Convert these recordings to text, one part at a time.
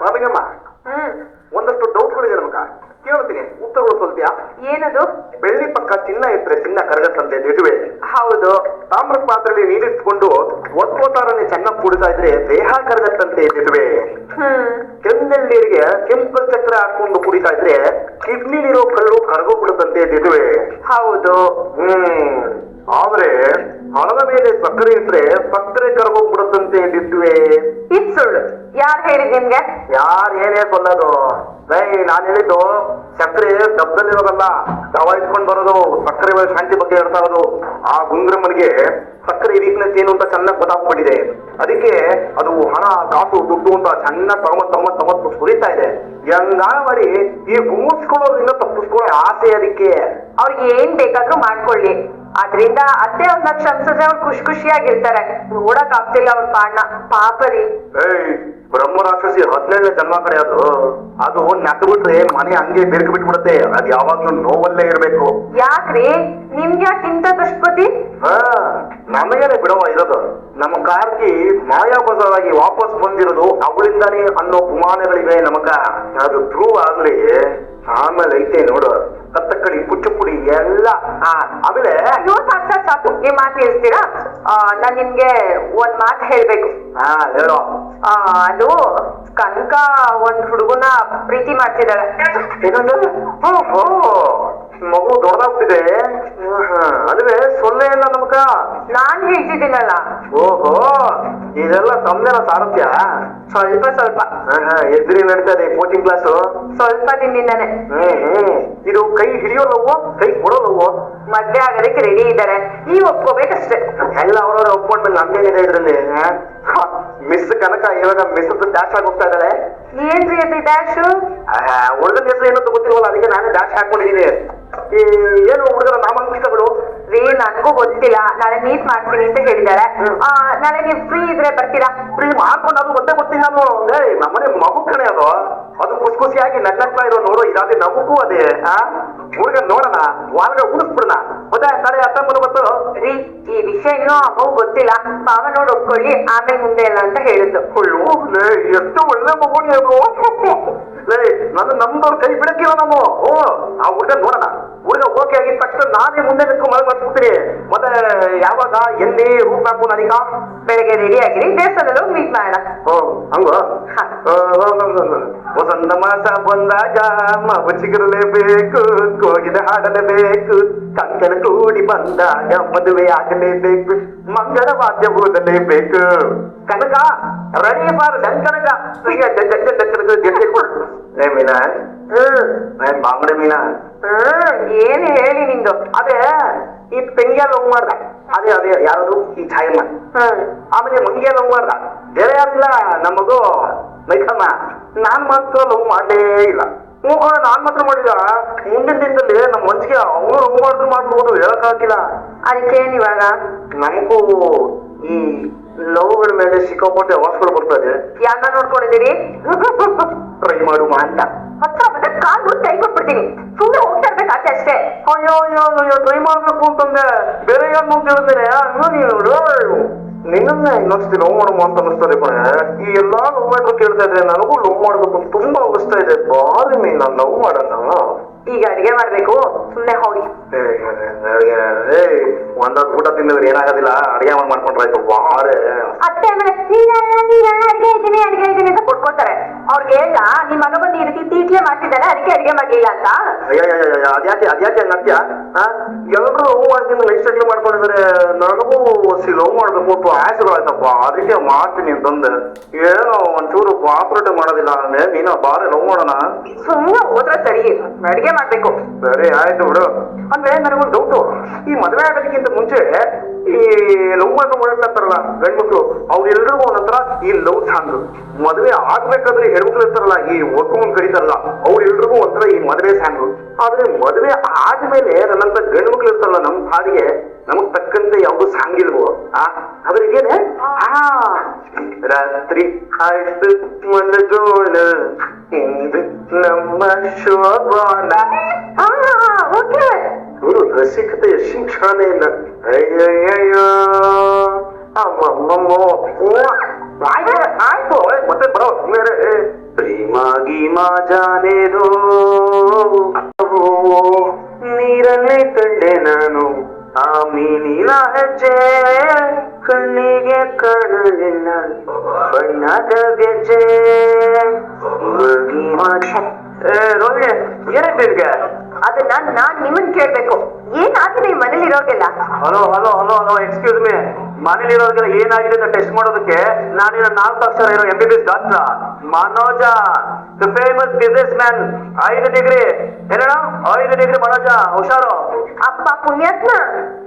ರಾಧಿಕಮ್ಮ, ಒಂದಷ್ಟು ಡೌಟ್ಗಳಿದೆ ನಮಗ, ಕೇಳ್ತೀನಿ, ಉತ್ತರಗಳು சொல்ತಿಯಾ? ಏನದು? ಬೆಳ್ಳಿ ಪಕ್ಕ ಚಿನ್ನ ಇಟ್ರೆ ಚಿನ್ನ ಕರಗತ್ತಂತೆ ದಿಟುವೆ. ಹೌದು. ತಾಮ್ರದ ಪಾತ್ರೆಯಲ್ಲಿ ನೀರಿಟ್ಕೊಂಡು ಒತ್ತೋತಾರನೆ ಚೆನ್ನಾಗಿ ಕುಡಿತಾ ಇದ್ರೆ ದೇಹ ಕರಗತ್ತಂತೆ ದಿಟುವೆ. ಕೆಂದೆಳ್ಳೀರಿಗೆ ಕೆಂಪು ಚಕ್ರ ಹಾಕೊಂಡು ಕುಡಿತಾ ಇದ್ರೆ ಕಿಡ್ನಿಲಿರೋ ಕಲ್ಲು ಕರಗೋಗ್ಬಿಡುತ್ತಂತೆ ದಿಟುವೆ. ಹೌದು. ಆದ್ರೆ ಹಣದ ಮೇಲೆ ಸಕ್ಕರೆ ಇಟ್ರೆ ಸಕ್ಕರೆ ಕರಗೋಗ್ಬಿಡುತ್ತಂತೆ ದಿಟುವೆ. ಇದ್ ಸುಳ್ಳು. ಯಾರು ಹೇಳಿದ್ ನಿಮ್ಗೆ? ಯಾರು ಏನೇ ಕೊಲ್ಲೋದು? ನಾನ್ ಹೇಳಿದ್ದು ಸಕ್ಕರೆ ಡಬ್ಬದಲ್ಲಿರೋದಲ್ಲ, ದವ ಇಟ್ಕೊಂಡ್ ಬರೋದು, ಸಕ್ಕರೆ ಶಾಂತಿ ಬಗ್ಗೆ ಹೇಳ್ತಾ ಇರೋದು. ಆ ಗುಂಗ್ರಮ್ಮನಿಗೆ ಸಕ್ಕರೆ ವೀಕ್ನೆಸ್ ಏನು ಅಂತ ಚೆನ್ನಾಗಿ ಗೊತ್ತಾಗ್ಬಿಟ್ಟಿದೆ. ಅದಕ್ಕೆ ಅದು ಹಣ ಕಾಸು ದುಡ್ಡು ಅಂತ ಚೆನ್ನಾಗಿ ತಗೊಂಡ್ ಸುರಿತಾ ಇದೆ. ಹೆಂಗ ಮಾಡಿ ಈ ಗುಮ್ಮಿಸ್ಕೊಳ್ಳೋದ್ರಿಂದ ತಪ್ಪಿಸ್ಕೊಳ್ಳೋ ಆಸೆ ಅದಕ್ಕೆ. ಅವ್ರಿಗೆ ಏನ್ ಬೇಕಾದ್ರೂ ಮಾಡ್ಕೊಳ್ಳಿ, ಅದ್ರಿಂದ ಅತ್ತೆ ಅವ್ರನ್ನ ಕ್ಷಮಿಸಿದ್ರೆ ಅವ್ರು ಖುಷಿಯಾಗಿರ್ತಾರೆ. ನೋಡಕ್ ಆಗ್ತಿಲ್ಲ ಅವ್ರ ಪಾಡ್ನ, ಪಾಪರಿ. ಬ್ರಹ್ಮ ರಾಕ್ಷಸಿ 17ನೇ ಜನ್ಮ ಕಡೆ ಅದು ನಟ್ಟು ಬಿಟ್ರೆ ಮನೆ ಹಂಗೆ ಬೇರ್ಕ ಬಿಟ್ಬಿಡುತ್ತೆ. ಅದ್ ಯಾವಾಗ್ಲೂ ನೋವಲ್ಲೇ ಇರ್ಬೇಕು. ಯಾಕ್ರಿ ನಿಮ್ಗೆ ಯಾಕೆ ಇಂತ ದುಷ್ಪತಿ? ನಮಗೇನೆ ಬಿಡವ ಇರೋದು. ನಮ್ಮ ಕಾರ್ತಿ ಮಾಯಾಬಜಾರಾಗಿ ವಾಪಸ್ ಬಂದಿರೋದು ಅವಳಿಂದಾನೇ ಅನ್ನೋ ಗುಮಾನಗಳಿವೆ ನಮಗ. ಅದು ಟ್ರೂ ಆಗ್ಲಿ, ಆಮೇಲೆ ಐತೆ ನೋಡು ಕತ್ತಕ್ಕಡಿ ಪುಚ್ಚುಪುಡಿ ಎಲ್ಲ. ಆಮೇಲೆ ಅಯ್ಯೋ ಸಾಕು ಈ ಮಾತು ಹೇಳ್ತೀರಾ? ನಾನ್ ನಿಮ್ಗೆ ಒಂದ್ ಮಾತು ಹೇಳ್ಬೇಕು. ಹೇಳೋ. ಅದು ಕನಕ ಒಂದ್ ಹುಡುಗನ ಪ್ರೀತಿ ಮಾಡ್ತಿದ್ದಾಳೆ. ಮಗು ದೊಡ್ಡದಾಗ್ತಿದೆ. ಅದುವೇ ಸೊನ್ನೆ ಇಲ್ಲ ನಮಗ. ನಾನ್ ಹೇಳ್ತಿದ್ದೀನಲ್ಲ. ಓಹೋ, ಇದೆಲ್ಲ ತಮ್ದೇನ ಸಾರಥ್ಯ? ಸ್ವಲ್ಪ ಎದ್ರಿ ನಡೀತದೆ ಕೋಚಿಂಗ್ ಕ್ಲಾಸು? ಸ್ವಲ್ಪ ದಿನದಿಂದಾನೆ. ಇದು ಕೈ ಹಿಡಿಯೋ ಲವ್ವೋ ಕೈ ಕೊಡೋ ಲವ್ವೋ? ಮದ್ವೆ ಆಗೋದಕ್ಕೆ ರೆಡಿ ಇದ್ದಾರೆ, ನೀವ್ ಒಪ್ಕೋಬೇಕಷ್ಟೇ. ಎಲ್ಲ ಅವ್ರವ್ರ ಒಪ್ಕೊಂಡ್ಮೇಲೆ ನಮ್ದೇನಿದೆ ಇದ್ರಲ್ಲಿ? ಮಿಸ್ ಕನಕ ಇವಾಗ ಮಿಸ್ ಡ್ಯಾಶ್ ಆಗಿ ಹೋಗ್ತಾ ಇದ್ದಾಳೆ. ಏನ್ರಿ ಅದು ಡ್ಯಾಶ್? ಹುಡುಗನ ಹೆಸರು ಏನಂತ ಗೊತ್ತಿಲ್ವಲ್ಲ, ಅದಕ್ಕೆ ನಾನೇ ಡ್ಯಾಶ್ ಹಾಕೊಂಡಿದ್ದೀನಿ. ಏನು ಹುಡುಗರ ನಾಮಾಂಕಿತಗಳು? ರೀ ನನ್ಗೂ ಗೊತ್ತಿಲ್ಲ, ನಾಳೆ ಮೀಟ್ ಮಾಡ್ತೀನಿ ಅಂತ ಹೇಳಿದಾಳೆ. ನಾಳೆ ನೀವ್ ಫ್ರೀ ಇದ್ರೆ ಬರ್ತೀರಾ? ಫ್ರೀ ಮಾಡ್ಕೊಂಡು ಅದು ಮತ್ತೆ ಗೊತ್ತಿಲ್ಲ. ನಾನು ನಮ್ಮನೆ ಮಗು ಕಣೆ ಅದು ಖುಷಿಯಾಗಿ ನಗ್ನಗ್ತಾ ಇರೋ ನೋಡು. ಇದಾದ್ರೆ ನಮಗೂ ಅದೇ ಹುಡುಗ ನೋಡೋಣ, ವಾಲ್ಗ ಊದಿಸ್ಬಿಡೋಣ. ಮತ್ತೆ ನಾಳೆ ಅತ್ತಮ್ಮನ ಬರ್ತಾರೋ? ರೀ ಈ ವಿಷಯ ಇನ್ನೂ ಅಮ್ಮಗೂ ಗೊತ್ತಿಲ್ಲ, ಪಾವ ನೋಡಿ ಒಪ್ಕೊಳ್ಳಿ, ಆಮೇಲೆ ಮುಂದೆ ಇಲ್ಲ ಅಂತ ಹೇಳಿದ್ದು. ಎಷ್ಟು ಒಳ್ಳೆ ಮಗು ನೀವು. ನಾನು ನಮ್ದವ್ರ ಕೈ ಬಿಡಕ್ಕಿಲ್ಲ ನಾವು. ಆ ಹುಡುಗ ನೋಡೋಣ, ಹುಡುಗ ಓಕೆ ಆಗಿದ ತಕ್ಷಣ ನಾನೇ ಮುಂದೆ ನಿಂತ್ಕೊಂಡು ಮಳೆ ಮಾಡ್ಬಿಡ್ತೀನಿ. ಮತ್ತೆ ಯಾವಾಗ ಎಲ್ಲಿ ರೂಟ್ ಮ್ಯಾಪು ನನಗ? ಬೆಳಗ್ಗೆ ರೆಡಿ ಆಗಿರಿ, ದೇವಸ್ಥಾನದಲ್ಲೂ ಮೀಟ್ ಮಾಡೋಣ. ಹಂಗ ವಸಂತ ಮಾಸ ಬಂದಾಗ ಮಗು ಚಿಗುರಲೇಬೇಕು, ಕೋಗಿದ ಹಾಡಲೇಬೇಕು, ಕಂಕಣ ಕೂಡಿ ಬಂದಾಗ ಮದುವೆ ಆಗಲೇಬೇಕು, ಮಂಗಳ ವಾದ್ಯ ಓದಲೇಬೇಕು. ಕನಕ ರೆಡಿ ಫಾರ್ ಕನಕ. ಮೀನಾ ಬಾಂಗಡೆ ಮೀನಾ. ಏನ್ ಹೇಳಿ ನಿಂದು? ಅದೇ ಈ ಪೆಂಗ್ಯ ಲವ್ ಮಾಡ್ದ, ಅದೇ ಯಾರು ಈ ಛಾಯಮ್ಮ. ಆಮೇಲೆ ಮಂಗ್ಯ ಲವ್ ಮಾಡ್ದ, ಬೇರೆ ಯಾರಿಲ್ಲ ನಮಗೂ ಮೈಕಮ್ಮ. ನಾನ್ ಮಾತ್ರ ಲವ್ ಮಾಡಲೇ ಇಲ್ಲ. ನಾನ್ ಮಾತ್ರ ಮಾಡಿಲ್ಲ. ಮುಂದಿನ ದಿನದಲ್ಲಿ ನಮ್ಮ ಮನ್ಸಿಗೆ ಅವನು ಲವ್ ಮಾಡಿದ್ರು ಮಾಡ್ಬೋದು, ಹೇಳಕ್ ಆಗಿಲ್ಲ. ಅದಕ್ಕೇನ್ ಇವಾಗ? ನಮಗೂ ಈ ಲವ್ಗಳ ಮೇಲೆ ಸಿಕ್ಕಾಪಟ್ಟೆ ಅವಾಸ್ಗಳು ಬರ್ತದೆ. ಯಾರನ್ನ ನೋಡ್ಕೊಂಡಿದ್ದೀರಿ? ಟ್ರೈ ಮಾಡುವ ಅಂತ. ಹತ್ರ ಮತ್ತೆ ಕಾಲು ಕೈ ಕೊಟ್ಬಿಡ್ತೀನಿ, ಸುಮ್ಮನೆ ಹೋಗ್ತಾ ಇರ್ಬೇಕು ಆಚೆ ಅಷ್ಟೇ. ಅಯ್ಯೋ ಟ್ರೈ ಮಾಡ್ಬೇಕು ಅಂತಂದೆ, ಬೇರೆ ಯಾರು ನೋಡ್ತಿರೋದೇನೆ ನೀನು. ನಿನ್ನನ್ನೇ ಇನ್ನೊಂದ್ಸತಿ ಲವ್ ಮಾಡುವ ಅಂತ ಅನಿಸ್ತದೆ ಕಣೆ. ಈ ಎಲ್ಲಾ ಲವ್ ಮಾಡ್ರು ಕೇಳ್ತಾ ಇದ್ರೆ ನನಗೂ ಲವ್ ಮಾಡ್ಬೇಕು ಅಂತ ತುಂಬಾ ಅನಿಸ್ತಾ ಇದೆ. ಬಾರಿ ಮೀನ್ ನಾನು ಲವ್ ಮಾಡೋಣ. ಈಗ ಅಡಿಗೆ ಮಾಡ್ಬೇಕು, ಸುಮ್ಮನೆ ಹೋಗಿ. ಒಂದೊಂದು ಊಟ ತಿನ್ನೋದ್ರೆ ಏನಾಗೋದಿಲ್ಲ, ಅಡಿಗೆ ಮಾಡ್ಕೊಂಡ್ರೆ ಆಯ್ತು. ಬಾರೆ ಅತ್ತೆ ಆಮೇಲೆ ಅಡಿಗೆ ಇದ್ದೀನಿ ಅಂತ ಕೊಟ್ಕೊಡ್ತಾರೆ. ಅವ್ರಿಗೆ ಹೇಳ ನಿಮ್ ಮಗ ಬಂದು ಈ ರೀತಿ ತೀಟ್ಲೆ ಮಾಡ್ತಿದ್ದಾನೆ, ಅದಕ್ಕೆ ಅಡಿಗೆ ಮಾಡ್ಲಿಲ್ಲ ಅಂತ. ಅದ್ಯಾಕೆ ನಟ್ಯ? ಎಲ್ಲರೂ ಲವ್ ಮಾಡ್ತೀನಿ ಲೈಫ್ ಸೆಟ್ಲ್ ಮಾಡ್ಕೊಂಡಿದ್ರೆ ನನಗೂ ಲವ್ ಮಾಡ್ಬೇಕು ಅಂತ ಆಸೆಗಳು ಆಯ್ತಪ್ಪ. ಅದಕ್ಕೆ ಮಾಡ್ತೀನಿ ಅಂತಂದೆ. ಏನೋ ಒಂಚೂರು ಕೋಆಪರೇಟ್ ಮಾಡೋದಿಲ್ಲ. ನೀನು ಬಾರಿ ಲವ್ ಮಾಡೋಣ. ಸುಮ್ಮನೆ ಹೋದ್ರೆ ಸರಿ, ಅಡಿಗೆ ಮಾಡ್ಬೇಕು. ಸರಿ ಆಯ್ತು ಬಿಡು. ಅಂದ್ರೆ ನನಗೊಂದು ಡೌಟು, ಈ ಮದುವೆ ಆಗೋದಕ್ಕಿಂತ ಮುಂಚೆ ಈ ಲವ್ ಮಾಡ್ತಾರಲ್ಲ ಗಂಡ್ಮಕ್ಳು, ಅವ್ರೆಲ್ರಿಗೂ ಒಂದೊಂಥರ ಈ ಲವ್ ಸಾಂಗ್. ಮದುವೆ ಆಗ್ಬೇಕಾದ್ರೆ ಹೆಣ್ಮಕ್ಳು ಇರ್ತಾರಲ್ಲ, ಈ ಒಡ್ಕೊಂಡ್ ಕರೀತಾರಲ್ಲ, ಅವ್ರೆಲ್ರಿಗೂ ಒಂಥರ ಈ ಮದುವೆ ಸಾಂಗ್. ಆದ್ರೆ ಮದುವೆ ಆದ್ಮೇಲೆ ನನ್ನಂತ ಗಂಡ್ಮಕ್ಳು ಇರ್ತಾರಲ್ಲ, ನಮ್ ಹಾಡಿಗೆ ನಮಗ್ ತಕ್ಕಂತೆ ಯಾವ್ದು ಸಾಂಗ್ ಇಲ್ವೋ? ಆದ್ರೆ ಇದೇನೆ ರಾತ್ರಿ ಆಯ್ತು ಮಲಗೋಣ ಇಂದು ನಮ್ಮ ಶೋಭಾನ. ಇವರು ರಸಿಕತೆಯ ಶಿಕ್ಷಣನೇ ಇಲ್ಲ. ಅಯ್ಯಯ್ಯೋ ಅಮ್ಮಮ್ಮಮ್ಮೋ. ಆಯ್ತು ಮತ್ತೆ ಬರೋ ಸುಮ್ಮನೆ. ಮಾಜಾನೇದು ನೀರನ್ನೇ ಕಂಡೆ ನಾನು ಆ ಮೀನಿನ ಹೆಜ್ಜೆ ಕಣ್ಣಿಗೆ ಕಾಣಲಿಲ್ಲ ಬಣ್ಣದ ಗೆಜ್ಜೆ ರೋಹಿಣಿ ಏನಾಯ್ತು ನಿನ್ಗೆ? ಅದನ್ನ ನಾನ್ ನಿಮ್ಮನ್ ಕೇಳ್ಬೇಕು. ಏನಾಗಿದೆ ಈ ಮನೇಲಿ ಇರೋರ್ಗೆಲ್ಲ? Hello hello hello hello excuse me, ಮನೇಲಿ ಇರೋರ್ಗೆಲ್ಲ ಏನಾಗಿದೆ ಅಂತ ಟೆಸ್ಟ್ ಮಾಡೋದಕ್ಕೆ ನಾನಿನ 4 ಅಕ್ಷರ ಇರೋ MBBS doctor Manoja, the famous business man. 5 degree ಏನೋ 5 ಡಿಗ್ರಿ ಮನೋಜ, ಹುಷಾರು. ಅಪ್ಪ ಪುಣ್ಯಾತ್ಮ,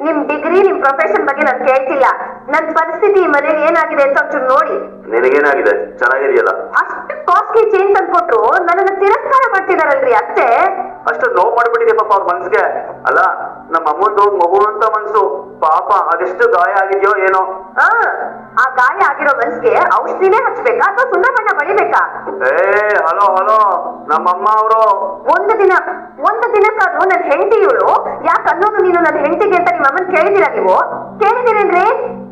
ನಿಮ್ ಡಿಗ್ರಿ ನಿಮ್ ಪ್ರೊಫೆಷನ್ ಬಗ್ಗೆ ನಾನ್ ಕೇಳ್ತಿಲ್ಲ. ನನ್ ಪರಿಸ್ಥಿತಿ ಈ ಮನೇಲಿ ಏನಾಗಿದೆ ಅಂತ ಒಂಚೂರು ನೋಡಿ. ನಿನಗೇನಾಗಿದೆ? ಚೆನ್ನಾಗಿದೆಯಲ್ಲ. ಅಷ್ಟು ಕಾಸ್ಟ್ಲಿ ಚೇಂಜ್ ತಂದ್ಕೊಟ್ರು ನನ್ನನ್ನ ತಿರಸ್ಕಾರ ಮಾಡ್ತಿದಾರಲ್ರಿ ಅತ್ತೆ. ಅಷ್ಟು ನೋವು ಮಾಡ್ಬಿಟ್ಟಿದೆ ಪಾಪ ಅವ್ರ ಮನ್ಸಿಗೆ. ಅಲ್ಲ, ನಮ್ಮ ಅಮ್ಮಂದು ಮಗು ಅಂತ ಮನ್ಸು ಪಾಪ, ಅದೆಷ್ಟು ಗಾಯ ಆಗಿದೆಯೋ ಏನೋ. ಆ ಗಾಯ ಆಗಿರೋ ಮನ್ಸಿಗೆ ಔಷಧಿನೇ ಹಚ್ಬೇಕಾ ಅಥವಾ ಸುಣ್ಣ ಬಣ್ಣ ಬಳಿಬೇಕಾ? ಹಲೋ ಹಲೋ, ನಮ್ಮಮ್ಮ ಅವರು ಒಂದು ದಿನಕ್ಕಾದ್ರೂ ನನ್ನ ಹೆಂಡತಿ ಇವಳು ಯಾಕೆ ಅನ್ನೋದು ನೀನು ನನ್ನ ಹೆಂಡತಿಗೆ ಅಂತ ನಿಮ್ಮ ಅಮ್ಮನ್ ಕೇಳಿದಿರ ನೀವು? ಕೇಳಿದಿರೇನ್ರಿ?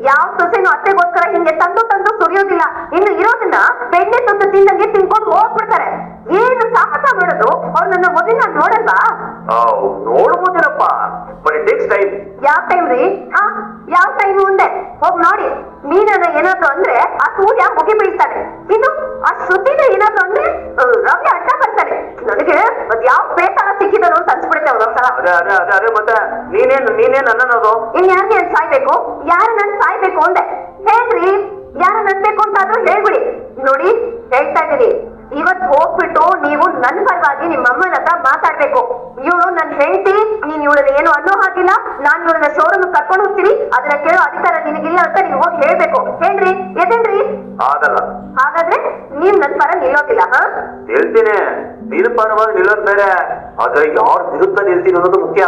ಯಾವ ಸೊಸೆನೂ ಅತ್ತೆಗೋಸ್ಕರ ಹಿಂಗೆ ತಂದು ಸುರಿಯೋದಿಲ್ಲ. ಇನ್ನು ಇರೋದನ್ನ ಬೆಣ್ಣೆ ತುತ್ತು ತಿಂದಂಗೆ ತಿನ್ಕೊಂಡು ಹೋಗ್ಬಿಡ್ತಾರೆ. ಏನು ಸಾಹಸ ಮಾಡೋದು? ಅವ್ರು ನನ್ನ ಮೊದಲ ನೋಡಲ್ವಾ? ನೋಡ್ಬೋದಿರಪ್ಪ, ಬಟ್ ಇಟ್ ಟೇಕ್ಸ್ ಟೈಮ್. ಯಾವ ಟೈಮ್ ರೀ? ಯಾವ ಟೈಮ್ ಮುಂದೆ ಹೋಗ್ ನೋಡಿ. ಮೀನನ್ನ ಏನಾದ್ರು ಅಂದ್ರೆ ಆ ಸೂರ್ಯ ಮುಗಿ ಬೀಳ್ತಾನೆ. ಇನ್ನು ಆ ಶ್ರುತಿನ ಏನಾದ್ರು ಅಂದ್ರೆ ರವಿ ಅಡ್ಡ ಬರ್ತಾನೆ. ನನಗೆ ಅದ್ ಯಾವ ಬೇತಾಳ ಸಿಕ್ಕಿದನು ಅಂತ ಅನ್ಸ್ಬಿಡುತ್ತೆ ಒಂದೊಂದ್ಸಲ. ಅದೇ ಮತ್ತೆ ನೀನೇನ್ ಅನ್ನೋದು? ಇನ್ಯಾರಿಗೆ ಸಾಯ್ಬೇಕು? ಯಾರು ನನ್ ಸಾಯ್ಬೇಕು ಅಂದೆ ಹೇಳ್ರಿ. ಯಾರ ನನ್ಬೇಕು ಅಂತಾದ್ರೂ ಹೇಳ್ಬಿಡಿ. ನೋಡಿ ಹೇಳ್ತಾ ಇದೀನಿ, ಇವತ್ ಹೋಗ್ಬಿಟ್ಟು ನೀವು ನನ್ ಪರವಾಗಿ ನಿಮ್ಮ ಅಮ್ಮನ ಹತ್ರ ಮಾತಾಡ್ಬೇಕು. ಇವಳು ನನ್ ಹೆಂಡತಿ, ನೀನ್ ಇವಳನ್ನ ಏನು ಅನ್ನೋ ಹಾಗಿಲ್ಲ. ನಾನ್ ಇವಳನ್ನ ಶೋರೂಮ್ ಕರ್ಕೊಂಡು ಹೋಗ್ತೀನಿ, ಅದನ್ನ ಕೇಳೋ ಅಧಿಕಾರ ನಿನಗಿಲ್ಲ ಅಂತ ನೀವು ಹೋಗಿ ಹೇಳ್ಬೇಕು. ಹೇಳ್ರಿ, ಎದೇನ್ರಿ? ಆಗಲ್ಲ. ಹಾಗಾದ್ರೆ ನೀವ್ ನನ್ ಪರ ನಿಲ್ಲೋದಿಲ್ಲ? ಹೇಳ್ತೀನಿ, ನೀನು ಪರವಾಗಿ ನಿಲ್ಲೋದ್ ಬೇರೆ, ಆದ್ರೆ ಯಾರು ವಿರುದ್ಧ ನಿಲ್ತೀನಿ ಅನ್ನೋದು ಮುಖ್ಯ.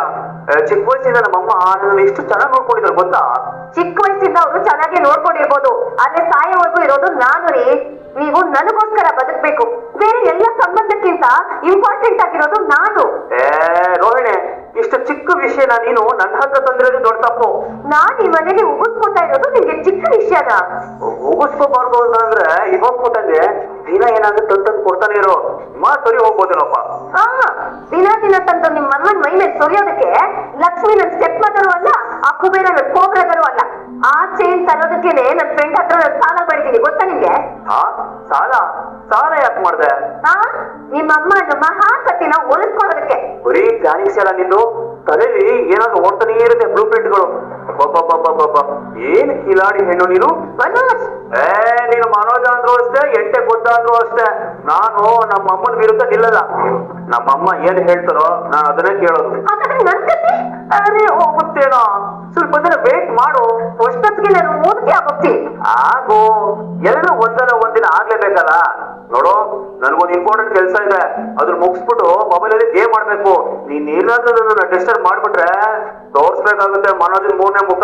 ಚಿಕ್ಕ ವಯಸ್ಸಿಂದ ನಮ್ಮಮ್ಮ ನನ್ನ ಎಷ್ಟು ಚೆನ್ನಾಗಿ ನೋಡ್ಕೊಂಡಿದ್ರು ಗೊತ್ತಾ? ಚಿಕ್ಕ ವಯಸ್ಸಿಂದ ಅವರು ಚೆನ್ನಾಗಿ ನೋಡ್ಕೊಂಡಿರ್ಬೋದು, ಆದ್ರೆ ಸಾಯೋವರೆಗೂ ಇರೋದು ನಾನು ರೀ. ನೀವು ನನಗೋಸ್ಕರ ಬದುಕ್ಬೇಕು. ಬೇರೆ ಎಲ್ಲ ಸಂಬಂಧಕ್ಕಿಂತ ಇಂಪಾರ್ಟೆಂಟ್ ಆಗಿರೋದು ನಾನು. ರೋಹಿಣಿ, ಇಷ್ಟು ಚಿಕ್ಕ ವಿಷಯನ ನೀನು ನನ್ನ ಹತ್ರ ತಂದಿರೋದು ದೊಡ್ಡ ತಪ್ಪು. ನಾನ್ ಈ ಮನೇಲಿ ಉಗಿಸ್ಕೊತಾ ಇರೋದು ನಿಮ್ಗೆ ಚಿಕ್ಕ ವಿಷಯನ? ಉಗಿಸ್ಕೋಬಾರ್ದು ಅಂದ್ರೆ ಇವಾಗ ಕೊಟ್ಟಂಗೆ ದಿನ ಏನಾದ್ರೂ ತಂದು ಕೊಡ್ತಾನೆ ಇರೋ, ಸರಿ ಹೋಗ್ಬೋದೇನಪ್ಪ. ದಿನ ತಂದು ನಿಮ್ಮ ಅಮ್ಮನ ಮೈ ಮೇಲೆ ಸುರಿಯೋದಕ್ಕೆ ಲಕ್ಷ್ಮಿ ನನ್ ಸ್ಟೆಪ್ ಮದರು ಅಲ್ಲ, ಆ ಕುಬೇರ ನನ್ ಕೋಬ್ರದರು ಅಲ್ಲ. ಆ ಚೇನ್ ತರೋದಕ್ಕೇನೆ ನನ್ ಫ್ರೆಂಡ್ ಹತ್ರ ನಾನು ಸಾಲ ಮಾಡಿದ್ದೀನಿ, ಗೊತ್ತಾ ನಿಮ್ಗೆ? ಸಾಲ ಯಾಕೆ ಮಾಡ್ದೆ? ನಿಮ್ಮ ಅಮ್ಮ ಮಹಾಸತಿನ ಹೋಲಿಸ್ಕೊಳ್ಳೋದಕ್ಕೆ. ಬರೀ ಪ್ಲಾನಿಂಗ್ಸ್ ಎಲ್ಲ ನಿಂದು ತಲೆಯಲ್ಲಿ ಏನಾದ್ರು ಓಡ್ತಾನೇ ಇರುತ್ತೆ ಬ್ಲೂ ಪ್ರಿಂಟ್ಗಳು. ಏನ್ ಕಿಲಾಡಿ ಹೆಣ್ಣು ನೀನು. ನೀನು ಮನೋಜ ಅಂದ್ರು ಅಷ್ಟೇ, ಎಂಟೆ ಗೊತ್ತ ಅಂದ್ರು ಅಷ್ಟೇ. ನಾನು ನಮ್ಮ ಅಮ್ಮನ ವಿರುದ್ಧ ನಿಲ್ಲಲ್ಲ. ನಮ್ಮಮ್ಮ ಏನ್ ಹೇಳ್ತಾರೋ ನಾನು ಅದನ್ನೇ ಕೇಳೋದು. ಅದೇ ಹೋಗುತ್ತೇನೋ, ಸ್ವಲ್ಪ ದಿನ ವೇಟ್ ಮಾಡು. ಅಷ್ಟೊತ್ತಿಗೆ ನಾನು ಮೂರ್ತಿ ಆಗೋಗ್ತೀನಿ. ಆಗೋ, ಎಲ್ಲರೂ ಒಂದಿನ ಆಗ್ಲೇಬೇಕಲ್ಲ. ನೋಡು, ನನ್ಗೊಂದು ಇಂಪಾರ್ಟೆಂಟ್ ಕೆಲಸ ಇದೆ, ಅದ್ರ ಮುಗಿಸ್ಬಿಟ್ಟು ಮೊಬೈಲ್ ಅಲ್ಲಿ ಗೇಮ್ ಮಾಡ್ಬೇಕು. ನೀನ್ ಏನಾದ್ರೂ ನನ್ನ ಡಿಸ್ಟರ್ಬ್ ಮಾಡ್ಬಿಟ್ರೆ ತೋರ್ಸ್ಬೇಕಾಗುತ್ತೆ ಮನೋಜನ್ 3ನೇ ಮುಖ.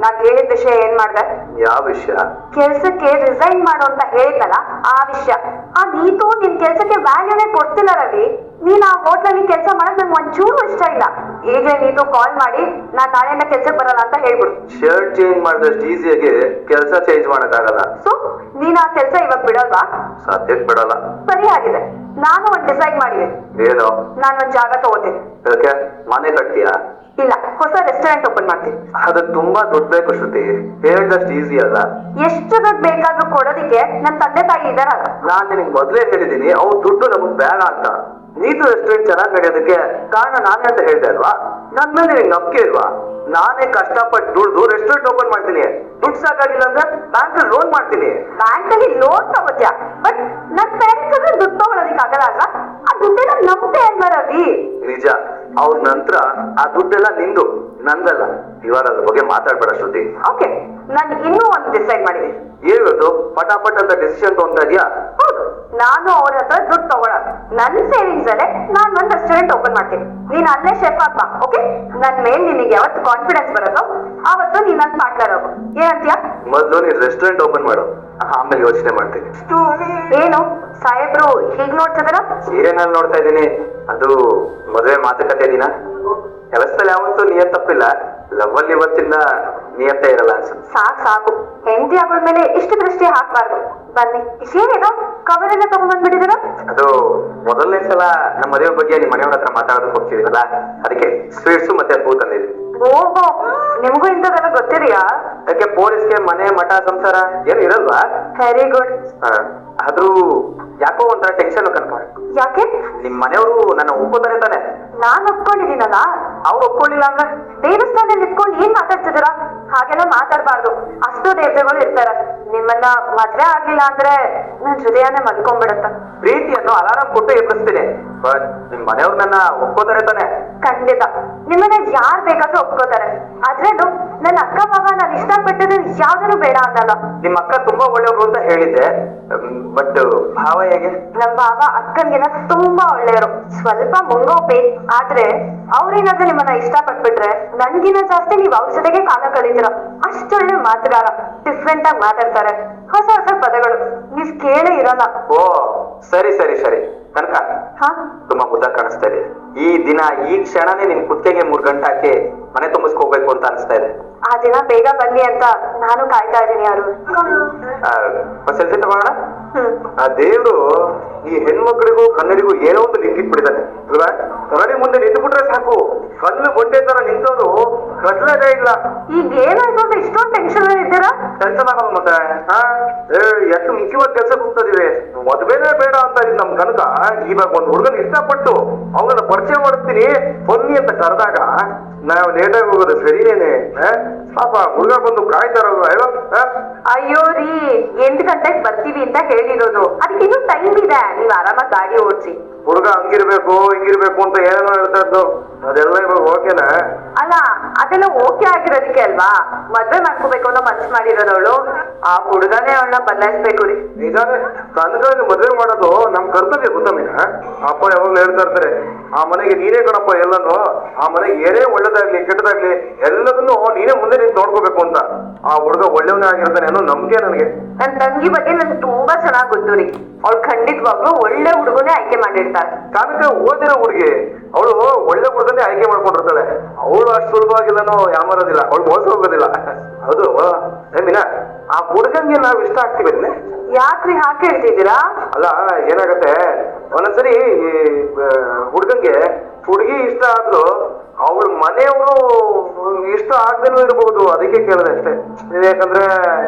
ನಾನ್ ಹೇಳಿದ ವಿಷಯ ಏನ್ ಮಾಡ್ದೆ? ಯಾವ ವಿಷಯ? ಕೆಲ್ಸಕ್ಕೆ ರಿಸೈನ್ ಮಾಡು ಅಂತ ಹೇಳಿದ್ನಲ್ಲ, ಆ ವಿಷಯ. ನೀತು ನಿನ್ ಕೆಲ್ಸಕ್ಕೆ ವ್ಯಾಲ್ಯೂನೇ ಕೊಡ್ತಿಲ್ಲ ರವಿ. ನೀನ್ ಆ ಹೋಟ್ಲಲ್ಲಿ ಕೆಲಸ ಮಾಡಕ್ ನಂಗೆ ಒಂಚೂರು ಇಷ್ಟ ಇಲ್ಲ. ಈಗಲೇ ನೀತು ಕಾಲ್ ಮಾಡಿ ನಾನ್ ನಾಳೆಯಿಂದ ಕೆಲ್ಸಕ್ಕೆ ಬರಲ್ಲ ಅಂತ ಹೇಳ್ಬಿಡು. ಶರ್ಟ್ ಚೇಂಜ್ ಮಾಡಿದಷ್ಟು ಈಸಿಯಾಗಿ ಕೆಲಸ ಚೇಂಜ್ ಮಾಡಕ್ಕಾಗಲ್ಲ. ಸೊ ನೀನ್ ಆ ಕೆಲ್ಸ ಇವಾಗ ಬಿಡಲ್ವಾ? ಸದ್ಯಕ್ಕೆ ಬಿಡಲ್ಲ. ಸರಿ ಆಗಿದೆ, ನಾನು ಒಂದ್ ಡಿಸೈಡ್ ಮಾಡಿದೆ. ಏನು? ನಾನ್ ಒಂದ್ ಜಾಗ ತಗೋತೀನಿ. ಯಾಕೆ? ಮನೆ ಕಟ್ತೀಯಾ? ಇಲ್ಲ, ಹೊಸ ರೆಸ್ಟೋರೆಂಟ್ ಓಪನ್ ಮಾಡ್ತೀನಿ. ಅದು ತುಂಬಾ ದುಡ್ಡು ಬೇಕು ಶ್ರುತಿ, ಹೇಳಿದಷ್ಟು ಈಸಿ ಅಲ್ಲ. ಎಷ್ಟು ದುಡ್ಡು ಬೇಕಾದ್ರೂ ಕೊಡೋದಿಕ್ಕೆ ನನ್ ತಂದೆ ತಾಯಿ ಇದಾರಲ್ಲ. ನಾನ್ ನಿನಗೆ ಮೊದ್ಲೇ ಹೇಳಿದೀನಿ, ಅವ್ರ ದುಡ್ಡು ನಮಗ್ ಬೇಡ ಅಂತ. ನೀತು ರೆಸ್ಟೋರೆಂಟ್ ಚೆನ್ನಾಗಿ ನಡೆಯೋದಕ್ಕೆ ಕಾರಣ ನಾನೇ ಅಂತ ಹೇಳ್ದೆ ಅಲ್ವಾ? ನನ್ ಮೇಲೆ ನಿನಗೆ ನಂಬಿಕೆ ಇಲ್ವಾ? ನಾನೇ ಕಷ್ಟಪಟ್ಟು ದುಡ್ದು ರೆಸ್ಟೋರೆಂಟ್ ಓಪನ್ ಮಾಡ್ತೀನಿ. ದುಡ್ಡು ಸಾಕಾಗಿಲ್ಲ ಅಂದ್ರೆ ಬ್ಯಾಂಕ್ ಲೋನ್ ಮಾಡ್ತೀನಿ. ಬ್ಯಾಂಕ್ ಅಲ್ಲಿ ಲೋನ್ ತಗೋದ್ಯಾ? ಬಟ್ ನನ್ ಪೇರೆಂಟ್ಸ್ ಅಂದ್ರೆ ದುಡ್ಡು ತಗೊಳೋದಿಕ್ ಆಗಲ್ಲ ಅಲ್ವಾ? ಆ ದುಡ್ಡೆಲ್ಲ ನಮ್ದೇ ಅಲ್ವಾ ರವಿ? ನಿಜ, ಅವ್ರ ನಂತರ ಆ ದುಡ್ಡೆಲ್ಲ ನಿಂದು, ನಂದಲ್ಲ. ಇವಾಗ ಅದ್ರ ಬಗ್ಗೆ ಮಾತಾಡ್ಬೇಡ ಶ್ರುತಿ. ಓಕೆ, ನಾನು ಇನ್ನೂ ಒಂದು ಡಿಸೈಡ್ ಮಾಡಿದ್ದೀನಿ. ಏನಿವತ್ತು ಪಟಾಪಟ್ ಅಂತ ಡಿಸಿಷನ್ ತಗೊಂತಾ ಇದೀಯಾ? ಹೌದು, ನಾನು ಅವ್ರ ಹತ್ರ ದುಡ್ಡು ತಗೊಳ್ಳೋದು. ನನ್ನ ಸೇವಿಂಗ್ಸ್ ಅಲ್ಲೇ ನಾನು ಒಂದು ರೆಸ್ಟೋರೆಂಟ್ ಓಪನ್ ಮಾಡ್ತೀನಿ. ನೀನ್ ಅಲ್ಲೇ ಶೆಫ್ ಆಗ್ಬಾ, ಓಕೆ? ನನ್ ಮೇಲೆ ನಿನಗೆ ಯಾವತ್ತು ಕಾನ್ಫಿಡೆನ್ಸ್ ಬರೋದು ಆವತ್ತು ನೀನ್ ನನ್ ಪಾರ್ಟ್ನರ್ ಆಗು. ಏನಂತೀಯ? ಮೊದ್ಲು ನೀನ್ ರೆಸ್ಟೋರೆಂಟ್ ಓಪನ್ ಮಾಡು, ಆಮೇಲೆ ಯೋಚನೆ ಮಾಡ್ತೀನಿ. ಏನು ಸಾಹೇಬ್ರು ಹೀಗ್ ನೋಡ್ತಿದಾರ? ಸೀರಿಯಲ್ ನೋಡ್ತಾ ಇದ್ದೀನಿ. ಅದು ಮದುವೆ ಮಾತುಕತೆ ದಿನ. ಕೆಲಸದಲ್ಲಿ ಯಾವತ್ತೂ ನೀನ್ ತಪ್ಪಿಲ್ಲ. ಲವ್ ಅಲ್ಲಿ ಇವತ್ತಿಂದ ನಿಯತ್ತೆ ಇರಲ್ಲ ಅನ್ಸುತ್ತೆ. ಸಾಕು ಸಾಕು, ಹೆಂಡತಿ ಆಗೋದ್ಮೇಲೆ ಇಷ್ಟು ದೃಷ್ಟಿ ಹಾಕ್ಬಾರ್ದು. ಬನ್ನಿ, ಏನಿದು ಕವರ್ ಎಲ್ಲ ತಗೊಂಡ್ಬಂದ್ಬಿಟ್ಟಿದ್ದೀರ? ಅದು ಮೊದಲನೇ ಸಲ ನಮ್ಮ ಮದುವೆ ಬಗ್ಗೆ ನಿಮ್ಮ ಮನೆಯವ್ರ ಹತ್ರ ಮಾತಾಡೋದಕ್ಕೆ ಹೋಗ್ತಿದ್ದೀರಲ್ಲ, ಅದಕ್ಕೆ ಸ್ವೀಟ್ಸು ಮತ್ತೆ ಹೂ ತಂದಿದ್ವಿ. ಓಹೋ, ನಿಮಗೂ ಇಂಥದ್ದೆಲ್ಲ ಗೊತ್ತಿದೆಯಾ? ಯಾಕೆ ಪೊಲೀಸ್ಗೆ ಮನೆ ಮಠ ಸಂಸಾರ ಏನು ಇರಲ್ವಾ? Very good. ಆದ್ರೂ ಯಾಕೋ ಒಂಥರ ಟೆನ್ಷನ್ ಕನ್ಕ. ಯಾಕೆ? ನಿಮ್ ಮನೆಯವರು ನನ್ನ ಒಪ್ಕೋತಾರೆ ತಾನೆ? ನಾನ್ ಒಪ್ಕೊಂಡಿದ್ದೀನಲ್ಲ. ಅವ್ರು ಒಪ್ಕೊಳ್ಳಿಲ್ಲ ಅಂದ್ರೆ? ದೇವಸ್ಥಾನದಲ್ಲಿ ನಿಂತ್ಕೊಂಡು ಏನ್ ಮಾತಾಡ್ತಿದ್ದೀರಾ? ಹಾಗೆಲ್ಲ ಮಾತಾಡ್ಬಾರ್ದು. ಅಷ್ಟು ದೇವತೆಗಳು ಇರ್ತಾರೆ. ನಿಮ್ಮನ್ನ ಮದ್ವೆ ಆಗ್ಲಿಲ್ಲ ಅಂದ್ರೆ ನನ್ ಹೃದಯನೇ ಮಲ್ಕೊಂಡ್ಬಿಡತ್ತ. ಪ್ರೀತಿಯನ್ನು ಅಲಾರಾಮ್ ಕೊಟ್ಟು ಎಬ್ಬಿಸ್ತೀನಿ. ಬಟ್ ನಿಮ್ ಮನೆಯವ್ರು ನನ್ನ ಒಪ್ಕೋತಾರೆ ತಾನೆ? ಖಂಡಿತ, ನಿಮ್ಮನ್ನ ಯಾರ್ ಬೇಕಾದ್ರೂ ಒಪ್ಕೋತಾರೆ. ಅದ್ರಲ್ಲೂ ನನ್ನ ಅಕ್ಕ ಬಾವ ನಾನು ಇಷ್ಟಪಟ್ಟಿದ್ರೆ ಯಾವ್ದನ್ನು ಬೇಡ ಅನ್ನಲ್ಲ. ನಿಮ್ ಅಕ್ಕ ತುಂಬಾ ಒಳ್ಳೆಯವರು ಅಂತ ಹೇಳಿದ್ದೆ, ಬಟ್ ಭಾವ ಹೇಗೆ? ನಮ್ ಭಾವ ಅಕ್ಕನ್ಗಿನ ತುಂಬಾ ಒಳ್ಳೆಯವರು. ಸ್ವಲ್ಪ ಮುಂಗೋಪಿ, ಆದ್ರೆ ಅವ್ರೇನಾದ್ರೂ ನಿಮ್ಮನ್ನ ಇಷ್ಟಪಟ್ಬಿಟ್ರೆ ನನ್ಗಿನ ಜಾಸ್ತಿ ನೀವ್ ಅವ್ರ ಜೊತೆಗೆ ಕಾಲ ಕಳೀತೀರ. ಅಷ್ಟೊಳ್ಳೆ ಮಾತುಗಾರ, ಡಿಫ್ರೆಂಟ್ ಆಗಿ ಮಾತಾಡ್ತಾರೆ. ಹೊಸ ಹೊಸ ಪದಗಳು ನೀವ್ ಕೇಳೇ ಇರಲ್ಲ. ಓ ಸರಿ ಸರಿ ಸರಿ ಕನಕ, ಹಾ, ತುಂಬಾ ಮುದ್ದ ಕಾಣಿಸ್ತಾ ಇದೆ. ಈ ದಿನ ಈ ಕ್ಷಣನೇ ನಿನ್ ಕುತ್ತಿಗೆಗೆ 3 ಗಂಟೆ ಹಾಕಿ ಮನೆ ತುಂಬಿಸ್ಕೋಬೇಕು ಅಂತ ಅನಿಸ್ತಾ ಇದೆ. ಆ ದಿನ ಬೇಗ ಬನ್ನಿ ಅಂತ ನಾನು ಕಾಯ್ತಾ ಇದ್ದೀನಿ. ಯಾರು ಸೆಲ್ಫಿ ತಗೋಣ. ಹ್ಮ್, ಆ ದೇವ್ರು ಈ ಹೆಣ್ಮಕ್ಳಿಗೂ ಕನ್ನಡಿಗೂ ಏನೋ ಒಂದು ಲಿಂಕ್ ಬಿಟ್ಟಿದ್ದಾನೆ ಅಲ್ವಾ? ಕನ್ನಡಿ ಮುಂದೆ ನಿಂತು ಬಿಟ್ರೆ ಸಾಕು, ಕಲ್ಲು ಗೊಂಡೆ ತರ ನಿಂತೋರು ಕಟ್ಲೇದೇ ಇಲ್ಲ. ಈಗ ಏನಾಯ್ತು ಅಂತ ಇಷ್ಟೊಂದು ಟೆನ್ಷನ್ ಇದ್ದೀರಾ? ಟೆನ್ಷನ್ ಆಗಲ್ಲ ಮತ್ತೆ. ಎಷ್ಟು ಮುಖ್ಯವಾದ ಕೆಲಸ ಕೂಗ್ತದಿವಿ. ಮದ್ವೆನೇ ಬೇಡ ಅಂತ ಇದ್ ನಮ್ ಕನಕ ಇವಾಗ ಒಂದ್ ಹುಡುಗನ ಇಷ್ಟಪಟ್ಟು ಅವನನ್ನ ಪರಿಚಯ ಮಾಡಿಸ್ತೀನಿ ಬನ್ನಿ ಅಂತ ಕರೆದಾಗ ನಾವು ಲೇಟಾಗಿ ಹೋಗೋದು ಸರಿನೇನೆ? ಪಾಪ ಹುಡುಗ ಬಂದು ಕಾಯ್ತಾರಲ್ವ ಹೇಳೋ? ಅಯ್ಯೋ ರೀ, 8 ಗಂಟೆಗೆ ಬರ್ತೀವಿ ಅಂತ ಹೇಳಿರೋದು. ಅದಕ್ಕೆ ಇನ್ನೂ ಟೈಮ್ ಇದೆ, ನೀವ್ ಆರಾಮಾಗಿ ಗಾಡಿ ಓಡಿಸಿ. ಹುಡುಗ ಹಂಗಿರ್ಬೇಕು ಹಿಂಗಿರ್ಬೇಕು ಅಂತ ಏನೋ ಹೇಳ್ತಾ ಇದ್ದು, ಅದೆಲ್ಲ ಇವಾಗ ಓಕೆನಾ? ಅಲ್ಲ, ಅದೆಲ್ಲ ಓಕೆ ಆಗಿರೋದಕ್ಕೆ ಅಲ್ವಾ ಮದ್ವೆ ಮಾಡ್ಕೋಬೇಕು ಅನ್ನೋ ಮನ್ಸು ಮಾಡಿರೋದವಳು. ಆ ಹುಡುಗನೇ ಅವಳನ್ನ ಬದಲಾಯಿಸ್ಬೇಕು ರೀ. ನಿಜಾನೇ, ಕನಕ ಮದ್ವೆ ಮಾಡೋದು ನಮ್ ಕರ್ತವ್ಯ ಗೊತ್ತಾ ಮೀನ? ಅಪ್ಪ ಯಾವಾಗ್ಲೂ ಹೇಳ್ತಾ ಇರ್ತಾರೆ, ಆ ಮನೆಗೆ ನೀನೇ ಕಣಪ್ಪ ಎಲ್ಲನೂ, ಆ ಮನೆಗೆ ಏನೇ ಒಳ್ಳೇದಾಗ್ಲಿ ಕೆಟ್ಟದಾಗ್ಲಿ ಎಲ್ಲದನ್ನು ನೀನೇ ಮುಂದೆ ನಿಂತು ನೋಡ್ಕೋಬೇಕು ಅಂತ. ಆ ಹುಡುಗ ಒಳ್ಳೆಯವನೇ ಆಗಿರ್ತಾನೆ ಅನ್ನೋ ನಂಬಿಕೆ ನನಗೆ. ನನ್ ತಂಗಿ ಬಗ್ಗೆ ನನ್ಗೆ ತುಂಬಾ ಚೆನ್ನಾಗ್ ಗೊತ್ತು ರೀ. ಅವಳು ಖಂಡಿತವಾಗ್ಲೂ ಒಳ್ಳೆ ಹುಡುಗನೇ ಆಯ್ಕೆ ಮಾಡಿರ್ತಾಳೆ. ಕನಕ ಓದಿರೋ ಹುಡುಗಿ, ಅವಳು ಒಳ್ಳೆ ಹುಡುಗನೇ ಆಯ್ಕೆ ಮಾಡ್ಕೊಂಡಿರ್ತಾಳೆ. ಅವಳು ಅಷ್ಟು ಸುಲಭವಾಗಿಲ್ಲನೋ ಯಾಮಾರೋದಿಲ್ಲ, ಅವಳು ಮೋಸ ಹೋಗೋದಿಲ್ಲ. ಹೌದು ಮೀನಾ, ಆ ಹುಡುಗಂಗೆ ನಾವ್ ಇಷ್ಟ ಆಗ್ತೀವಿ. ಯಾಕ್ರಿ ಹಾಕಿ ಹೇಳ್ತಿದ್ದೀರಾ? ಅಲ್ಲ, ಏನಾಗತ್ತೆ ಒಂದೊಂದ್ಸರಿ ಹುಡುಗಂಗೆ ಹುಡುಗಿ ಇಷ್ಟ ಆದ್ಲು, ಅವಳ ಮನೆಯವರು ಇಷ್ಟ ಆಗ್ದೇನೂ ಇರ್ಬಹುದು. ಅದಕ್ಕೆ ಕೇಳಿದೆ ಅಷ್ಟೇ. ಯಾಕಂದ್ರೆ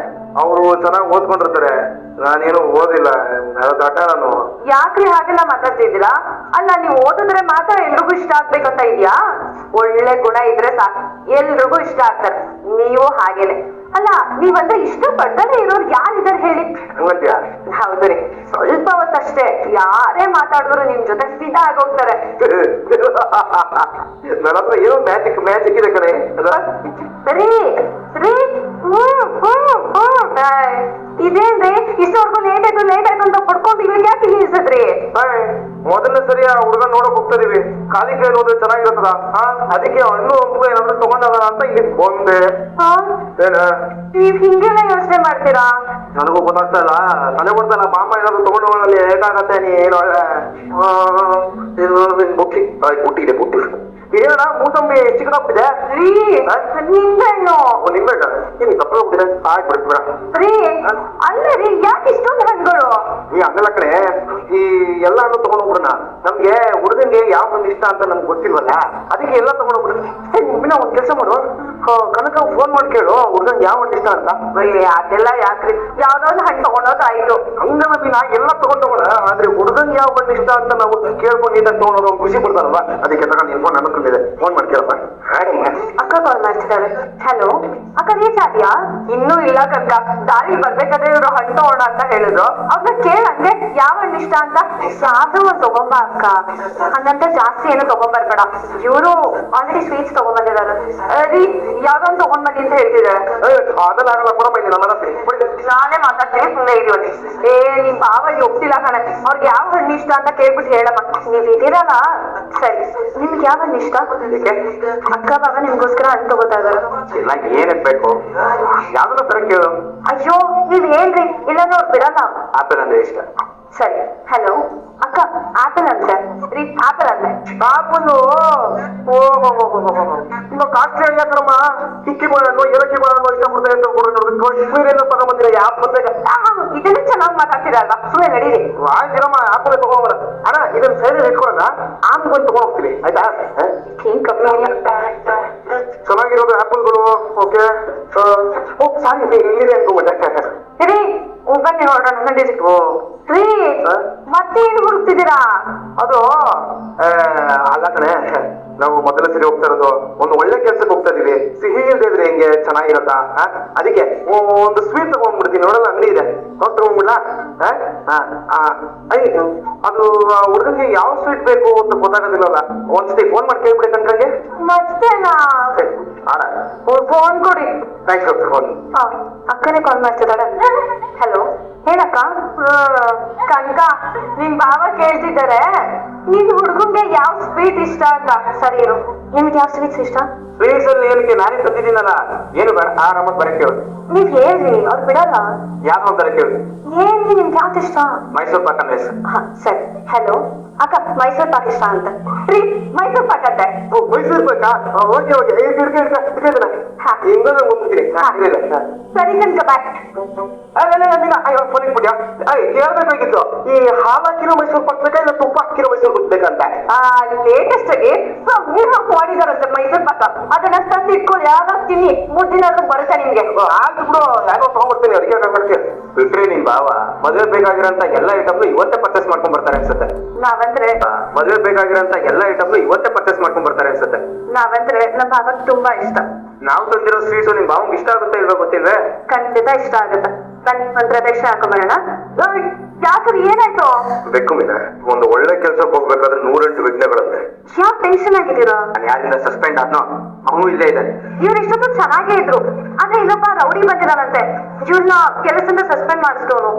ಅವರು ಚೆನ್ನಾಗಿ ಓದ್ಕೊಂಡಿರ್ತಾರೆ, ನಾನೇನು ಓದಿಲ್ಲ, ದಟ ನಾನು. ಯಾಕ್ರಿ ಹಾಗೆಲ್ಲ ಮಾತಾಡ್ತಿದ್ದೀರಾ? ಅಲ್ಲ, ನೀವು ಓದಿದ್ರೆ ಮಾತ್ರ ಎಲ್ರಿಗೂ ಇಷ್ಟ ಆಗ್ಬೇಕಂತ ಇದ್ಯಾ? ಒಳ್ಳೆ ಗುಣ ಇದ್ರೆ ಸಾಕು, ಎಲ್ರಿಗೂ ಇಷ್ಟ ಆಗ್ತಾರೆ. ನೀವು ಹಾಗೇನೆ. ಅಲ್ಲ, ನೀವಂದ್ರೆ ಇಷ್ಟ ಪಡ್ದಲೇ ಇರೋರು ಯಾರಿದ್ದಾರೆ ಹೇಳಿ? ಹಂಗಂತ್ಯಾ? ಹೌದು ರೀ, ಸ್ವಲ್ಪ ಹೊತ್ತಷ್ಟೇ ಯಾರೇ ಮಾತಾಡಿದ್ರು ನಿಮ್ ಜೊತೆ ಫಿದಾ ಆಗೋಗ್ತಾರೆ. ನನ್ನ ಹತ್ರ ಏನೋ ಮ್ಯಾಜಿಕ್ ಇದೆ ಕಣೆ. ರೀ ರೀ, ಇದೇನ್ರಿ ಇಷ್ಟವರೆಗೂ ಲೇಟ್ ಆಯ್ತು ಅಂತ ಪಡ್ಕೊಂಡು ಇವಾಗ ಯಾಕೆ ನಿಲ್ಸದ್ರಿ? ಮೊದಲನೇ ಸರಿ ಆ ಹುಡುಗ ನೋಡಕ್ ಹೋಗ್ತದೀವಿ, ಖಾಲಿ ಕೈ ನೋಡಿದ್ರೆ ಚೆನ್ನಾಗಿರ್ತದ. ಅದಕ್ಕೆ ಹಣ್ಣು ಹಂಪು ಏನಾದ್ರು ತಗೊಂಡದ ಅಂತ ಇಲ್ಲಿ ಬಂದೆ. ಏನ ನೀವ್ ಹಿಂಗೆಲ್ಲ ಯೋಚನೆ ಮಾಡ್ತೀರಾ? ನನಗೂ ಗೊತ್ತಾಗ್ತಾ ಇಲ್ಲ, ತಲೆ ಕೊಡ್ತಲ್ಲ. ಮಾಮ ಏನಾದ್ರು ತಗೊಂಡು ಹೋಗಲಿ ಹೇಗಾಗತ್ತೆ. ನೀ ಏನು ಬುಟ್ಟಿ ಬುಟ್ಟಿ ಬುಟ್ಟಿ ಏನಣ್ಣ ಮೂಸಂಬಿ ಚಿಕ್ಕದಾಗ್ತಿದೆ ರೀ. ನಿಂಬೆಹಣ್ಣು. ನಿಂಬೆಹಣ್ಣ ಏನು ತಪ್ಪ ಹೋಗ್ತಿದೆ? ಆಯ್ತು ಬಿಡ್ಬೇಡ ರೀ. ಅಲ್ಲ ರೀ, ಯಾಕೆ ಇಷ್ಟೊಂದು ಹಣ್ಣುಗಳು? ಈ ಹಂಗಲ್ಲ ಕಡೆ, ಈ ಎಲ್ಲ ಹಣ್ಣು ತಗೊಂಡೋಗ್ಬಿಡೋಣ. ನಮ್ಗೆ ಹುಡುಗನ್ಗೆ ಯಾವ ಒಂದು ಇಷ್ಟ ಅಂತ ನಮ್ಗೆ ಗೊತ್ತಿಲ್ವಲ್ಲ, ಅದಕ್ಕೆ ಎಲ್ಲ ತಗೊಂಡೋಗ್ಬಿಡೋಣ. ಮುಬ್ಬಿನ ಒಂದ್ ಕೆಲಸ ಮಾಡು, ಕನಕ ಫೋನ್ ಮಾಡಿ ಕೇಳು ಹುಡುಗನ್ಗೆ ಯಾವ ಹಣ್ಣು ಇಷ್ಟ ಅಂತ. ಅದೆಲ್ಲ ಯಾಕ್ರಿ, ಯಾವ್ದಾದ್ರು ಹಣ್ಣು ತಗೊಂಡೋದಾಯ್ತು. ಹಂಗಲ್ಲ ಮೀನ, ಎಲ್ಲ ತಗೊಂಡೋಗೋಣ. ಆದ್ರೆ ಹುಡುಗನ್ ಯಾವ ಹಣ್ಣು ಇಷ್ಟ ಅಂತ ನಾವು ಕೇಳ್ಕೊಂಡು ನೀಟಾಗಿ ತಗೊಂಡೋಗ ಖುಷಿ ಕೊಡ್ತಾರಲ್ವಾ? ಅದಕ್ಕೆ ತಗೊಂಡು ನಿನ್ ಫೋನ್ ಅನ್ಕೊಂಡಿದೆ. ಫೋನ್ ಮಾಡಿ ಕೇಳಪ್ಪ. ಅಕ್ಕ ಕಾಲ್ ಮಾಡ್ತಿದ್ದಾರೆ. ಹಲೋ ಅಕ್ಕ, ರೀಚ್ ಆದ್ಯಾ? ಇನ್ನೂ ಇಲ್ಲ ಕಕ್ಕ, ದಾರಿ ಬರ್ಬೇಕಾದ್ರೆ ಇವ್ರು ಹಣ್ಣು ತಗೋಣ ಅಂತ ಹೇಳಿದ್ರು. ಅವ್ರನ್ನ ಕೇಳಂಗೆ ಯಾವ ಹಣ್ಣು ಇಷ್ಟ ಅಂತ. ಯಾವ್ದು ಒಂದ್ ತಗೊಂಬ ಅಕ್ಕ, ಹಂಗಂತ ಜಾಸ್ತಿ ಏನು ತಗೊಂಬರ್ಬೇಡ. ಇವರು ಆಲ್ರೆಡಿ ಸ್ವೀಟ್ಸ್ ತಗೊಂಡ್ಬಂದಿದ್ದಾರೆ. ರೀ, ಯಾವ್ದೊಂದು ತಗೊಂಡ್ ಬನ್ನಿ ಅಂತ ಹೇಳ್ತಿದ್ದಾರೆ. ಅದೆಲ್ಲ ಆಗಲ್ಲ, ಕೊಡಮ್ಮ ಇಲ್ಲಿ ನನ್ನ ನಾನೇ ಮಾತಾಡ್ತೀನಿ, ಸುಮ್ಮನೆ ಇದೀವಲ್ಲಿ. ನಿಮ್ ಭಾವ ಒಪ್ತಿಲ್ಲ ಕಣೆ. ಅವ್ರಿಗೆ ಯಾವ ಹಣ್ಣು ಇಷ್ಟ ಅಂತ ಕೇಳ್ಬಿಟ್ಟು ಹೇಳಮ್ಮ. ನೀವ್ ಇದೀರಲ್ಲ, ಸರಿ. ನಿಮ್ಗೆ ಯಾವ ಹಣ್ಣು ಇಷ್ಟ? ಅಕ್ಕ ಬಾಬಾ ನಿಮ್ಗೋಸ್ಕರ ಹಣ್ಣು ತಗೋತಾ ಇದಾರೆ. ಇಲ್ಲ, ಏನಕ್ ಬೇಕು? ಯಾವ್ದಾರ ತರ ಕೇಳು. ಅಯ್ಯೋ, ನೀವ್ ಏನ್ರಿ, ಇಲ್ಲ ನೋಡ್ ಬಿಡಲ್ಲ. ಆಪಲ್ ಅಂದ್ರೆ ಇಷ್ಟ. ಸರಿ. ಹಲೋ ಅಕ್ಕ, ಆಪಲ್ ಅಂತೆ ರೀ. ಆಪಲ್ ಅಂತೆ. ಆಪಲ್ ತುಂಬಾ ಕಾಸ್ಟ್ಲಿ ಆಗ್ಯಾಕರಮ್ಮ. ಹಿಕ್ಕಿ ಬಾಳನ್ನು ಏಲಕ್ಕಿ ಬಾಳನ್ನು ಇಷ್ಟಪಡ್ತಾರೆ ಅಂತ ಕಾಶ್ಮೀರಿಯನ್ನು ತಗೊಂಬಂದಿರ ಯಾವ ಬಂದಾಗ ಇದನ್ನ ಚೆನ್ನಾಗಿ ಮಾತಾಡ್ತೀರಲ್ವಾ, ಸುಮ್ಮನೆ ನಡೀರಿ. ಆಯ್ತಿರಮ್ಮ, ಆಪಲ್ ತಗೊಂಬರ. ಅಣ್ಣ ಇದನ್ನ ಸೈಡ್ ಇಟ್ಕೊಳ್ಳೋಣ, ಆಮೇಲೆ ಬಂದು ತಗೊಂಡ್ ಹೋಗ್ತೀನಿ ಆಯ್ತಾ? ಏನ್ ಕಮ್ಮಿ ಚೆನ್ನಾಗಿರೋದು ಆಪಲ್ಗಳು. ಓಕೆ, ಸಾರಿ ಇಲ್ಲಿದೆ ಅನ್ಕೊಂಡ್ಬಿಟ್ಟೆ. ರೀ ಬನ್ನಿ ನೋಡೋಣ ನಡೀರಿ. ರೀ ಮತ್ತೇನು ಹುಡುಕ್ತಿದ್ದೀರಾ? ಅದು ಅಲ್ಲ ಕಣೆ, ನಾವು ಮೊದಲ ಸರಿ ಹೋಗ್ತಾ ಇರೋದು ಒಂದು ಒಳ್ಳೆ ಕೆಲ್ಸಕ್ಕೆ ಹೋಗ್ತಾ ಇದೀವಿ. ಸಿಹಿ ಇಲ್ದೇ ಇದ್ರೆ ಹೆಂಗೆ ಚೆನ್ನಾಗಿರತ್ತಾ? ಅದಕ್ಕೆ ಒಂದು ಸ್ವೀಟ್ ತಗೊಂಡ್ಬಿಡ್ತೀನಿ. ನೋಡಲ್ಲ ಅಂಗಡಿ ಇದೆ, ಹೋಗಿ ತಗೊಂಡ್ಬಿಡ್ಲಾ? ಅದು ಹುಡುಗಂಗೆ ಯಾವ ಸ್ವೀಟ್ ಬೇಕು ಅಂತ ಗೊತ್ತಾಗೋದಿಲ್ಲಲ್ಲ. ಒಂದ್ಸತಿ ಫೋನ್ ಮಾಡಿ ಕೇಳ್ಬಿಡಿ ಕಣ್ಕಂಗೆ. ಮತ್ತೇನಾ? ಆಡ ಫೋನ್ ಕೊಡಿ. Thanks phone. ಅಕ್ಕನೇ ಕಾಲ್ ಮಾಡ್ತಿದ್ದಾಳೆ. ಹಲೋ, ಹೇಳಕ್ಕ. ಕನಕ, ನಿಮ್ ಬಾವ ಕೇಳ್ತಿದ್ದಾರೆ ನಿನ್ ಹುಡುಗಂಗೆ ಯಾವ ಸ್ವೀಟ್ ಇಷ್ಟ ಅಂತ. ಸರಿ ಇರು, ನಿಮ್ಗೆ ಯಾವ ಸ್ವೀಟ್ಸ್ ಇಷ್ಟ? ಸ್ವೀಟ್ಸ್ ಅಲ್ಲಿ ಏನಕ್ಕೆ ನಾನೇ ತಂದಿದ್ದೀನಲ್ಲ, ಏನು ಬೇಡ, ಆರಾಮಾಗಿ ಬರಕ್ಕೆ ಹೇಳಿ. ನೀವ್ ಹೇಳ್ರಿ, ಅವ್ರು ಬಿಡಲ್ಲ. ಯಾವ್ದು ಬರಕ್ಕೆ ಹೇಳಿ. ಏನ್ರಿ ನಿಮ್ಗೆ ಯಾವ್ದು ಇಷ್ಟ? ಮೈಸೂರು ಪಾಕ್ ಅಂದ್ರೆ ಸರಿ. ಹಲೋ ಅಕ್ಕ, ಮೈಸೂರು ಪಾಕ್ ಇಷ್ಟ ಅಂತ. ರೀ ಮೈಸೂರು ಪಾಕ್ ಅಂತೆ. ಮೈಸೂರು ಪಾಕಾ? ಓಕೆ ಓಕೆ, ಹಿಂಗ ಮುಂದಿರಿ. ಸರಿ ಕನಕ, ಬಾಯ್. ಅಯ್ಯೋ ಫೋನ್ ಇಟ್ಬಿಟ್ಯಾ? ಹೇಳ್ಬೇಕಾಗಿತ್ತು, ಈ ಹಾಲು ಹಾಕಿರೋ ಮೈಸೂರು ಪಾಕ್ ಬೇಕಾ ಇಲ್ಲ ತುಪ್ಪ ಹಾಕಿರೋ ಮೈಸೂರು ಪಾಕ್ ಬೇಕಂತ? ಲೇಟೆಸ್ಟ್ ಆಗಿ ನೀರ್ ಹಾಕಿ ಮಾಡಿದಾರಂತೆ ಮೈಸೂರು ಪಾಕ. ಅದನ್ನ ತಂದು ಇಟ್ಕೊಂಡು ಯಾವಾಗ ತಿನ್ನಿ, ಮುದ್ದಿನಾದ್ರೂ ಬರುತ್ತೆ ನಿಮ್ಗೆ. ಆಯ್ತು ಬಿಡು, ಯಾರೋ ತಗೊಂಡ್ಬರ್ತೀನಿ. ಅದಕ್ಕೆ ಮಾಡ್ತೀನಿ ಬಿಟ್ರೆ ನಿನ್ ಭಾವ ಮದುವೆ ಬೇಕಾಗಿರೋಂತ ಎಲ್ಲ ಐಟಮ್ನು ಇವತ್ತೇ ಪರ್ಚೇಸ್ ಮಾಡ್ಕೊಂಡ್ ಬರ್ತಾರೆ ಅನ್ಸುತ್ತೆ. ನಾವಂದ್ರೆ ಮದುವೆ ಬೇಕಾಗಿರೋಂತ ಎಲ್ಲ ಐಟಮ್ನು ಇವತ್ತೇ ಪರ್ಚೇಸ್ ಮಾಡ್ಕೊಂಡ್ ಬರ್ತಾರೆ ಅನ್ಸುತ್ತೆ. ನಾವಂದ್ರೆ ನಮ್ಮ ಭಾಗಕ್ಕೆ ತುಂಬಾ ಇಷ್ಟ. ನಾವು ತಂದಿರೋ ಸ್ವೀಟ್ಸು ನಿಮ್ ಭಾವಂಗ್ ಇಷ್ಟ ಆಗುತ್ತೆ ಇಲ್ವಾ ಗೊತ್ತಿಲ್ವೇ? ಖಂಡಿತ ಇಷ್ಟ ಆಗುತ್ತೆ. ಬನ್ನಿ ಒಂದ್ ಪ್ರದಕ್ಷಿಣೆ ಹಾಕೊಂಬರೋಣ. ಯಾಕ್ರಿ ಏನಾಯ್ತು? ಬೆಕ್ಕು ಮೀನ, ಒಂದು ಒಳ್ಳೆ ಕೆಲ್ಸಕ್ಕೆ ಹೋಗ್ಬೇಕಾದ್ರೆ 108 ವಿಘ್ನಗಳಂತೆ. ಯಾಕೆ ಟೆನ್ಷನ್ ಆಗಿದ್ದೀರಾ? ನಾನು ಯಾರಿಂದ ಸಸ್ಪೆಂಡ್ ಆದ್ನೋ ಅವನು ಇಲ್ಲೇ ಇದ್ದಾನೆ. ಇವ್ರು ಇಷ್ಟೊತ್ತು ಚೆನ್ನಾಗೇ ಇದ್ರು, ಆದ್ರೆ ಇನ್ನೊಬ್ಬ ರೌಡಿ ಬಂದಿದ್ದಾನಂತೆ. ಇವ್ರನ್ನ ಕೆಲಸದಿಂದ ಸಸ್ಪೆಂಡ್ ಮಾಡಿಸ್ದವನು.